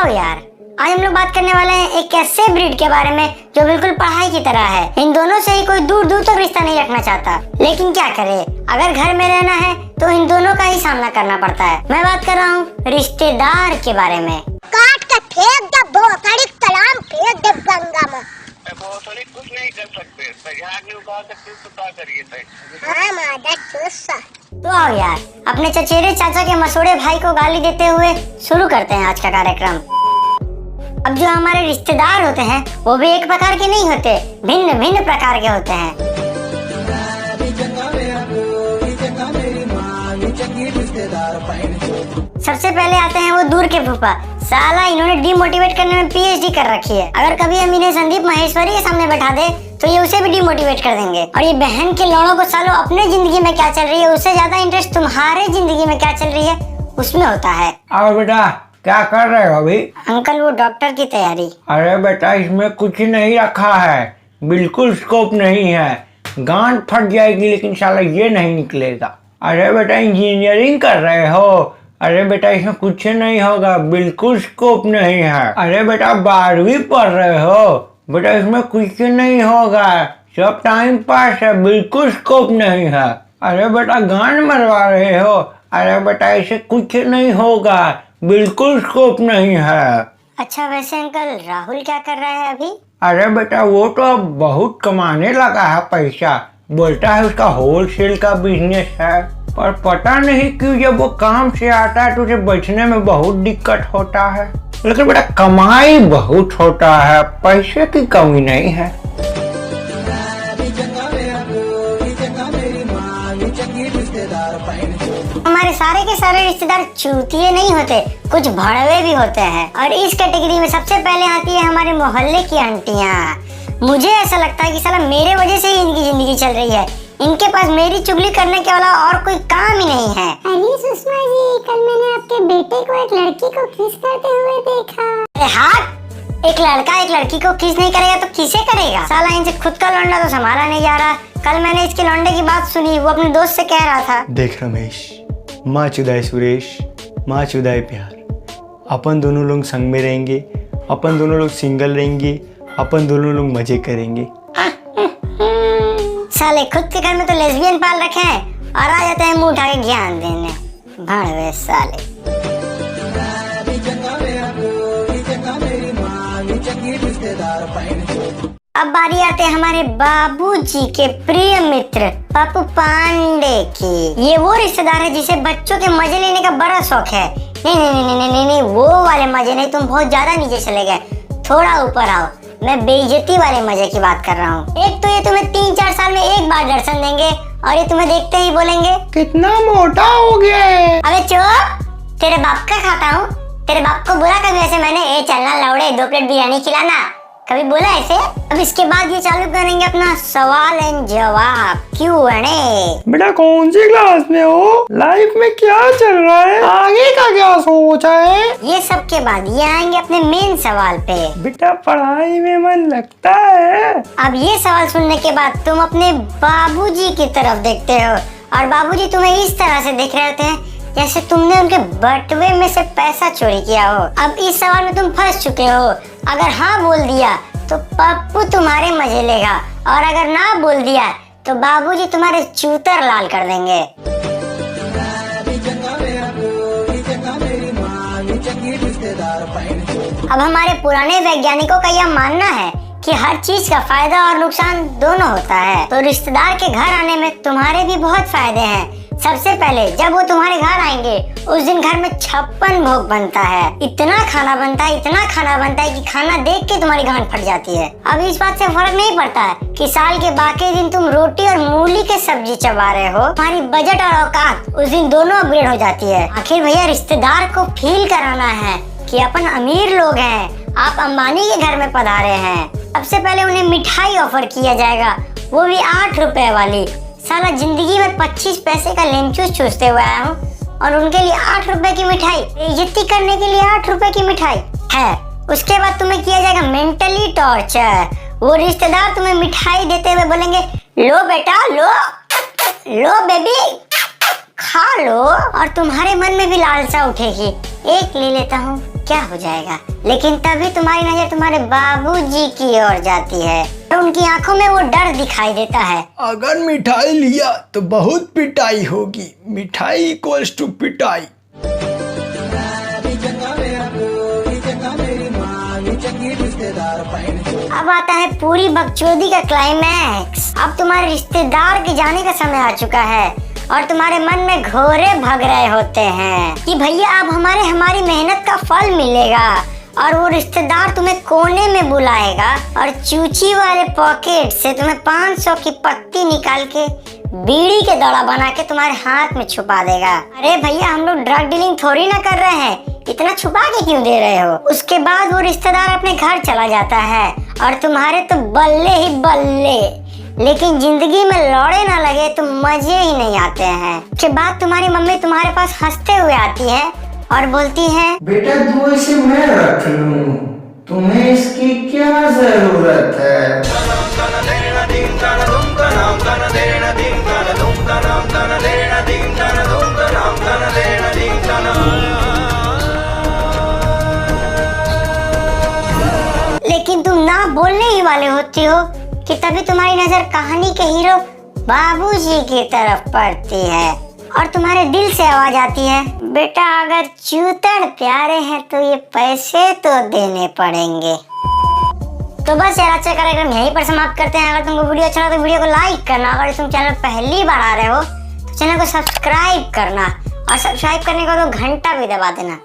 आओ यार, आज हम लोग बात करने वाले हैं एक ऐसे ब्रीड के बारे में जो बिल्कुल पढ़ाई की तरह है। इन दोनों से ही कोई दूर दूर तक रिश्ता नहीं रखना चाहता, लेकिन क्या करे, अगर घर में रहना है तो इन दोनों का ही सामना करना पड़ता है। मैं बात कर रहा हूँ रिश्तेदार के बारे में। काट के फेंक दे भोसड़ी, कलाम फेंक दे गंगा में। भोसड़ी कुछ नहीं कर सकते, झाड़ नहीं उगा सकते तो क्या करिए? हाँ मादा चूसा। तो आओ यार, अपने चचेरे चाचा के मसूड़े भाई को गाली देते हुए शुरू करते हैं आज का कार्यक्रम। अब जो हमारे रिश्तेदार होते हैं वो भी एक प्रकार के नहीं होते, भिन्न भिन्न प्रकार के होते हैं। सबसे पहले आते हैं वो दूर के फूफा। साला इन्होंने डिमोटिवेट करने में पीएचडी कर रखी है। अगर कभी हम इन्हें संदीप महेश्वरी के सामने बैठा दे तो ये उसे भी डिमोटिवेट कर देंगे। और ये बहन के लौड़ों को सालों अपने जिंदगी में क्या चल रही है उससे ज्यादा इंटरेस्ट तुम्हारे जिंदगी में क्या चल रही है उसमें होता है। और बेटा क्या कर रहे हो अभी? अंकल वो डॉक्टर की तैयारी। अरे बेटा इसमें कुछ नहीं रखा है, बिल्कुल स्कोप नहीं है, गांठ फट जाएगी लेकिन साला ये नहीं निकलेगा। अरे बेटा इंजीनियरिंग कर रहे हो? अरे बेटा इसमें कुछ नहीं होगा, बिल्कुल स्कोप नहीं है। अरे बेटा 12वीं पढ़ रहे हो? बेटा इसमें कुछ नहीं होगा, सब टाइम पास है, बिल्कुल स्कोप नहीं है। अरे बेटा गांठ मरवा रहे हो? अरे बेटा ऐसे कुछ नहीं होगा, बिल्कुल स्कोप नहीं है। अच्छा वैसे अंकल राहुल क्या कर रहा है अभी? अरे बेटा वो तो अब बहुत कमाने लगा है पैसा, बोलता है उसका होलसेल का बिजनेस है, पर पता नहीं क्यों जब वो काम से आता है तो उसे बचने में बहुत दिक्कत होता है। लेकिन बेटा कमाई बहुत होता है, पैसे की कमी नहीं है। हमारे सारे के सारे रिश्तेदार चूतिए नहीं होते, कुछ भड़वे भी होते हैं। और इस कैटेगरी में सबसे पहले आती है हमारे मोहल्ले की आंटियाँ। मुझे ऐसा लगता है कि साला मेरे वजह से ही इनकी जिंदगी चल रही है। इनके पास मेरी चुगली करने के वाला और कोई काम ही नहीं है। अरे सुषमा जी, कल मैंने आपके बेटे को एक लड़की को किस करते हुए देखा। अरे हाथ, एक लड़का एक लड़की को किस नहीं करेगा तो किसे करेगा? साला इनसे खुद का लौंडा तो संभाला नहीं जा रहा। कल मैंने इसके लौंडे की बात सुनी, वो अपने दोस्त से कह रहा था, देख रमेश, माँ चुदाए सुरेश, माँ चुदाए प्यार, अपन दोनों लोग संग में रहेंगे, अपन दोनों लोग सिंगल रहेंगे, अपन दोनों लोग मजे करेंगे। साले खुद के घर में तो लेस्बियन पाल रखे हैं और आ जाते हैं मुंह उठा के ज्ञान देने, भड़वे साले। अब बारी आते हैं हमारे बाबूजी के प्रिय मित्र पप्पू पांडे की। ये वो रिश्तेदार है जिसे बच्चों के मजे लेने का बड़ा शौक है। नहीं नहीं नहीं नहीं नहीं, नहीं वो वाले मजे नहीं, तुम बहुत ज्यादा नीचे चले गए, थोड़ा ऊपर आओ। मैं बेइज्जती वाले मजे की बात कर रहा हूँ। एक तो ये तुम्हें 3-4 साल में एक बार दर्शन देंगे और ये तुम्हें देखते ही बोलेंगे कितना मोटा हो गया है। अबे चुप, तेरे बाप का खाता हूँ। तेरे बाप को बोला कभी ऐसे मैंने, ए चलना लौड़े 2 प्लेट बिरयानी खिलाना, कभी बोला ऐसे? अब इसके बाद ये चालू करेंगे अपना सवाल एंड जवाब Q&A। बेटा कौन सी क्लास में हो? लाइफ में क्या चल रहा है? आगे का क्या सोचा है? ये सब के बाद ये आएंगे अपने मेन सवाल पे। बेटा पढ़ाई में मन लगता है? अब ये सवाल सुनने के बाद तुम अपने बाबूजी की तरफ देखते हो और बाबूजी तुम्हें इस तरह से देख रहे होते हैं जैसे तुमने उनके बटुए में से पैसा चोरी किया हो। अब इस सवाल में तुम फंस चुके हो। अगर हाँ बोल दिया तो पप्पू तुम्हारे मजे लेगा और अगर ना बोल दिया तो बाबूजी तुम्हारे चूतर लाल कर देंगे। अब हमारे पुराने वैज्ञानिकों का यह मानना है कि हर चीज का फायदा और नुकसान दोनों होता है, तो रिश्तेदार के घर आने में तुम्हारे भी बहुत फायदे हैं। सबसे पहले जब वो तुम्हारे घर आएंगे उस दिन घर में 56 भोग बनता है। इतना खाना बनता है, इतना खाना बनता है कि खाना देख के तुम्हारी गांठ फट जाती है। अब इस बात से फर्क नहीं पड़ता है कि साल के बाकी दिन तुम रोटी और मूली के सब्जी चबा रहे हो, तुम्हारी बजट और औकात उस दिन दोनों अपग्रेड हो जाती है। आखिर भैया रिश्तेदार को फील कराना है कि अपन अमीर लोग हैं, आप अंबानी के घर में पधारे हैं। सबसे पहले उन्हें मिठाई ऑफर किया जाएगा, वो भी 8 रुपए वाली। साला जिंदगी में 25 पैसे का लेमचूस चूसते हुए आया हूँ और उनके लिए 8 रुपए की मिठाई, बेइज्जती करने के लिए 8 रुपए की मिठाई है। उसके बाद तुम्हें किया जाएगा मेंटली टॉर्चर। वो रिश्तेदार तुम्हें मिठाई देते हुए बोलेंगे, लो बेटा लो, लो बेबी खा लो, और तुम्हारे मन में भी लालसा उठेगी, एक ले लेता हूँ क्या हो जाएगा। लेकिन तभी तुम्हारी नजर तुम्हारे बाबूजी की ओर जाती है और उनकी आंखों में वो डर दिखाई देता है। अगर मिठाई लिया तो बहुत पिटाई होगी। मिठाई इक्वल्स टू पिटाई। अब आता है पूरी बकचोदी का क्लाइमैक्स। अब तुम्हारे रिश्तेदार के जाने का समय आ चुका है और तुम्हारे मन में घोरे भग रहे होते हैं कि भैया अब हमारी मेहनत का फल मिलेगा। और वो रिश्तेदार तुम्हें कोने में बुलाएगा और चूची वाले पॉकेट से तुम्हें 500 की पत्ती निकाल के बीड़ी के दड़ा बना के तुम्हारे हाथ में छुपा देगा। अरे भैया हम लोग ड्रग डीलिंग थोड़ी ना कर रहे हैं, इतना छुपा के क्यों दे रहे हो। उसके बाद वो रिश्तेदार अपने घर चला जाता है और तुम्हारे तो बल्ले ही बल्ले। लेकिन जिंदगी में लौड़े ना लगे तो मजे ही नहीं आते हैं। उसके बाद तुम्हारी मम्मी तुम्हारे पास हंसते हुए आती है और बोलती है, बेटा तू इसे मैं रख लूं, तुम्हें इसकी क्या जरूरत है। लेकिन तुम ना बोलने ही वाले होती हो कि तभी तुम्हारी नजर कहानी के हीरो बाबूजी की तरफ पड़ती है और तुम्हारे दिल से आवाज आती है, बेटा अगर चूतड़ प्यारे हैं तो ये पैसे तो देने पड़ेंगे। तो बस यार आज का कार्यक्रम यहीं पर समाप्त करते हैं। अगर तुमको वीडियो अच्छा लगा तो वीडियो को लाइक करना। अगर तुम चैनल पहली बार आ रहे हो तो चैनल को सब्सक्राइब करना और सब्सक्राइब करने को तो घंटा भी दबा देना।